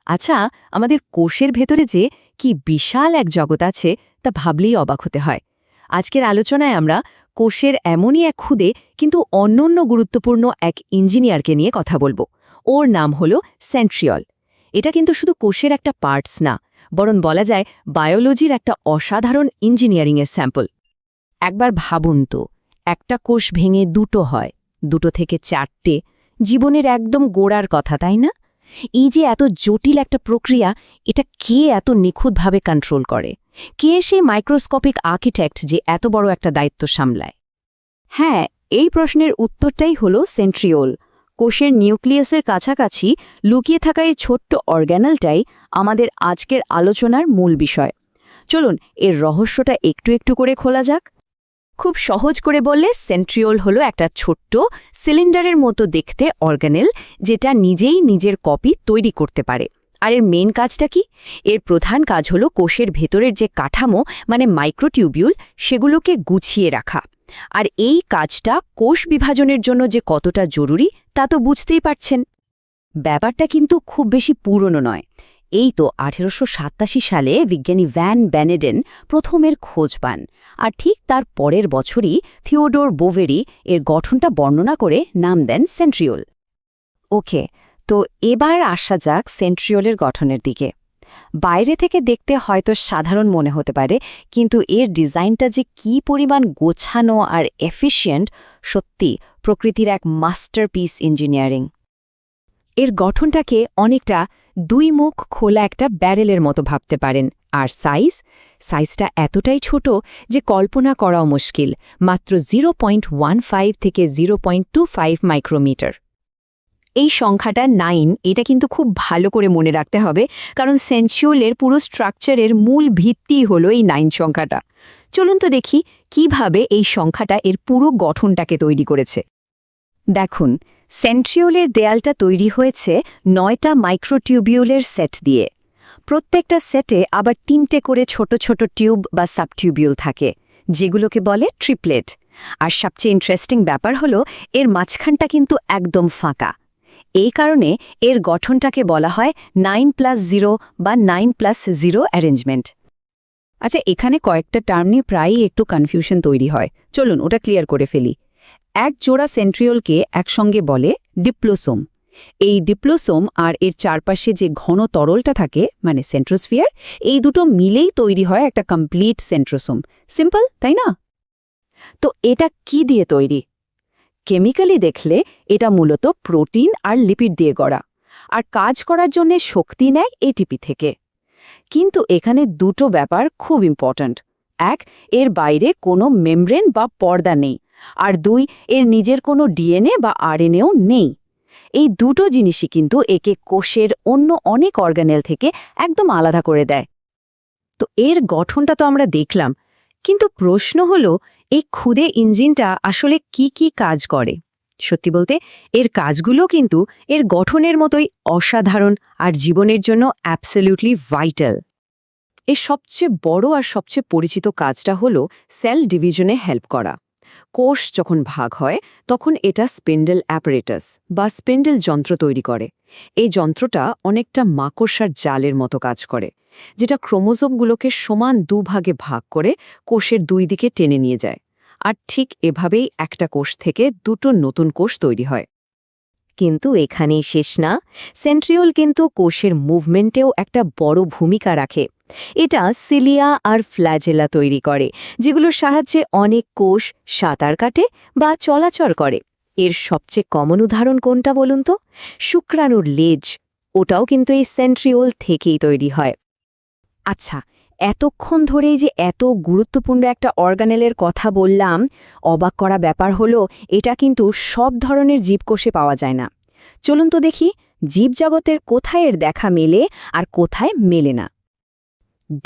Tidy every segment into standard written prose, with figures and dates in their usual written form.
আচ্ছা, আমাদের কোষের ভেতরে যে কি বিশাল এক জগৎ আছে তা ভাবলেই অবাক হতে হয়। আজকের আলোচনায় আমরা কোষের এমনই এক ক্ষুদে কিন্তু অনন্য গুরুত্বপূর্ণ এক ইঞ্জিনিয়ারকে নিয়ে কথা বলবো। ওর নাম হলো সেন্ট্রিওল। এটা কিন্তু শুধু কোষের একটা পার্টস না, বরং বলা যায় বায়োলজির একটা অসাধারণ ইঞ্জিনিয়ারিংয়ের স্যাম্পল। একবার ভাবুন তো, একটা কোষ ভেঙে দুটো হয়, দুটো থেকে চারটে, জীবনের একদম গোড়ার কথা, তাই না? এই যে এত জটিল একটা প্রক্রিয়া, এটা কে এত নিখুঁতভাবে কন্ট্রোল করে? কে সেই মাইক্রোস্কোপিক আর্কিটেক্ট যে এত বড় একটা দায়িত্ব সামলায়? হ্যাঁ, এই প্রশ্নের উত্তরটাই হলো সেন্ট্রিওল। কোষের নিউক্লিয়াসের কাছাকাছি লুকিয়ে থাকা এই ছোট্ট অর্গ্যানেলটাই আমাদের আজকের আলোচনার মূল বিষয়। চলুন এর রহস্যটা একটু একটু করে খোলা যাক। খুব সহজ করে বললে সেন্ট্রিওল হলো একটা ছোট্ট সিলিন্ডারের মতো দেখতে অর্গানেল, যেটা নিজেই নিজের কপি তৈরি করতে পারে। আর এর মেইন কাজটা কি? এর প্রধান কাজ হলো কোষের ভেতরের যে কাঠামো মানে মাইক্রোটিউবিউল, সেগুলোকে গুছিয়ে রাখা। আর এই কাজটা কোষ বিভাজনের জন্য যে কতটা জরুরি তা তো বুঝতেই পারছেন। ব্যাপারটা কিন্তু খুব বেশি পুরনো নয়। এই তো 1887 সালে বিজ্ঞানী ভ্যান ব্যানেডেন প্রথমের খোঁজ পান, আর ঠিক তার পরের বছরই থিওডোর বোভেরি এর গঠনটা বর্ণনা করে নাম দেন সেন্ট্রিওল। ওকে, তো এবার আসা যাক সেন্ট্রিওলের গঠনের দিকে। বাইরে থেকে দেখতে হয়তো সাধারণ মনে হতে পারে, কিন্তু এর ডিজাইনটা যে কী পরিমাণ গোছানো আর এফিশিয়েন্ট, সত্যি প্রকৃতির এক মাস্টারপিস ইঞ্জিনিয়ারিং। এর গঠনটাকে অনেকটা দুই মুখ খোলা একটা ব্যারেলের মতো ভাবতে পারেন। আর সাইজটা এতটাই ছোট যে কল্পনা করাও মুশকিল, মাত্র 0.15 থেকে 0.25 মাইক্রোমিটার। এই সংখ্যাটা 9, এটা কিন্তু খুব ভালো করে মনে রাখতে হবে, কারণ সেন্ট্রিওলের পুরো স্ট্রাকচারের মূল ভিত্তিই হলো এই 9 সংখ্যাটা। চলুন তো দেখি কিভাবে এই সংখ্যাটা এর পুরো গঠনটাকে তৈরি করেছে। দেখুন, সেন্ট্রিওলের দেয়ালটা তৈরি হয়েছে 9টা মাইক্রোটিউবিউলের সেট দিয়ে। প্রত্যেকটা সেটে আবার 3টে করে ছোট ছোট টিউব বা সাবটিউবিউল থাকে, যেগুলোকে বলে ট্রিপলেট। আর সবচেয়ে ইন্টারেস্টিং ব্যাপার হলো এর মাঝখানটা কিন্তু একদম ফাঁকা। এই কারণে এর গঠনটাকে বলা হয় 9+0 বা 9+0 অ্যারেঞ্জমেন্ট। আচ্ছা, এখানে কয়েকটা টার্ম নিয়ে প্রায়ই একটু কনফিউশন তৈরি হয়। চলুন ওটা ক্লিয়ার করে ফেলি। এক জোড়া সেন্ট্রিওলকে একসঙ্গে বলে ডিপ্লোসোম। এই ডিপ্লোসোম আর এর চারপাশে যে ঘন তরলটা থাকে মানে সেন্ট্রোস্ফিয়ার, এই দুটো মিলেই তৈরি হয় একটা কমপ্লিট সেন্ট্রোসোম। সিম্পল, তাই না? তো এটা কি দিয়ে তৈরি? কেমিক্যালি দেখলে এটা মূলত প্রোটিন আর লিপিড দিয়ে গড়া, আর কাজ করার জন্য শক্তি নেয় এটিপি থেকে। কিন্তু এখানে দুটো ব্যাপার খুব ইম্পর্ট্যান্ট। এক, এর বাইরে কোনো মেমব্রেন বা পর্দা নেই। আর দুই, এর নিজের কোনো ডিএনএ বা আরএনএও নেই। এই দুটো জিনিসই কিন্তু একে কোষের অন্য অনেক অর্গানেল থেকে একদম আলাদা করে দেয়। তো এর গঠনটা তো আমরা দেখলাম, কিন্তু প্রশ্ন হলো এই ক্ষুদে ইঞ্জিনটা আসলে কি কি কাজ করে? সত্যি বলতে এর কাজগুলো কিন্তু এর গঠনের মতোই অসাধারণ আর জীবনের জন্য অ্যাবসলিউটলি ভাইটাল। এর সবচেয়ে বড় আর সবচেয়ে পরিচিত কাজটা হলো সেল ডিভিশনে হেল্প করা। কোষ যখন ভাগ হয় তখন এটা স্পিন্ডল অ্যাপারেটাস বা স্পিন্ডল যন্ত্র তৈরি করে। এই যন্ত্রটা অনেকটা মাকড়সার জালের মতো কাজ করে, যেটা ক্রোমোজোমগুলোকে সমান দুভাগে ভাগ করে কোষের দুই দিকে টেনে নিয়ে যায়। আর ঠিক এভাবেই একটা কোষ থেকে দুটো নতুন কোষ তৈরি হয়। কিন্তু এখানেই শেষ না, সেন্ট্রিওল কিন্তু কোষের মুভমেন্টেও একটা বড় ভূমিকা রাখে। এটা সিলিয়া আর ফ্ল্যাজেলা তৈরি করে, যেগুলোর সাহায্যে অনেক কোষ সাঁতার কাটে বা চলাচল করে। এর সবচেয়ে কমন উদাহরণ কোনটা বলুন তো? শুক্রাণুর লেজ। ওটাও কিন্তু এই সেন্ট্রিওল থেকেই তৈরি হয়। আচ্ছা, এতক্ষণ ধরেই যে এত গুরুত্বপূর্ণ একটা অর্গানেলের কথা বললাম, অবাক করা ব্যাপার হলো এটা কিন্তু সব ধরনের জীবকোষে পাওয়া যায় না। চলুন তো দেখি জীবজগতের কোথায় এর দেখা মেলে আর কোথায় মেলে না।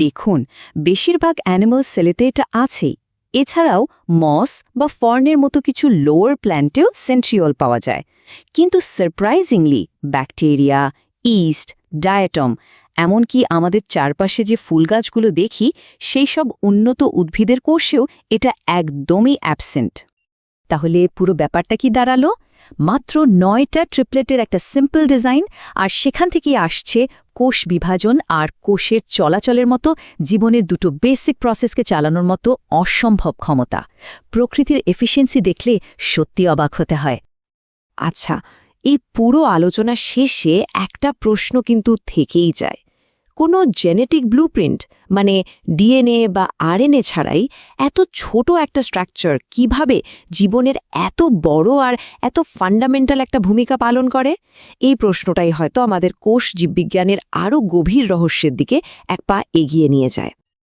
দেখুন, বেশিরভাগ অ্যানিমাল সেলেতে এটা আছেই। এছাড়াও মস বা ফর্নের মতো কিছু লোয়ার প্ল্যান্টেও সেন্ট্রিওল পাওয়া যায়। কিন্তু সারপ্রাইজিংলি ব্যাকটেরিয়া, ইস্ট, ডায়াটম, এমনকি আমাদের চারপাশে যে ফুল গাছগুলো দেখি সেই সব উন্নত উদ্ভিদের কোষেও এটা একদমই অ্যাবসেন্ট। তাহলে পুরো ব্যাপারটা কি দাঁড়ালো? মাত্র 9টা ট্রিপলেটের একটা সিম্পল ডিজাইন, আর সেখান থেকেই আসছে কোষ বিভাজন আর কোষের চলাচলের মতো জীবনের দুটো বেসিক প্রসেসকে চালানোর মতো অসম্ভব ক্ষমতা। প্রকৃতির এফিসিয়েন্সি দেখলে সত্যি অবাক হতে হয়। আচ্ছা, এই পুরো আলোচনা শেষে একটা প্রশ্ন কিন্তু থেকেই যায়। কোনো জেনেটিক ব্লুপ্রিন্ট মানে ডিএনএ বা আরএনএ ছাড়াই এত ছোট একটা স্ট্রাকচার কিভাবে জীবনের এত বড় আর এত ফান্ডামেন্টাল একটা ভূমিকা পালন করে? এই প্রশ্নটাই হয়তো আমাদের কোষ জীববিজ্ঞানের আরও গভীর রহস্যের দিকে এক পা এগিয়ে নিয়ে যায়।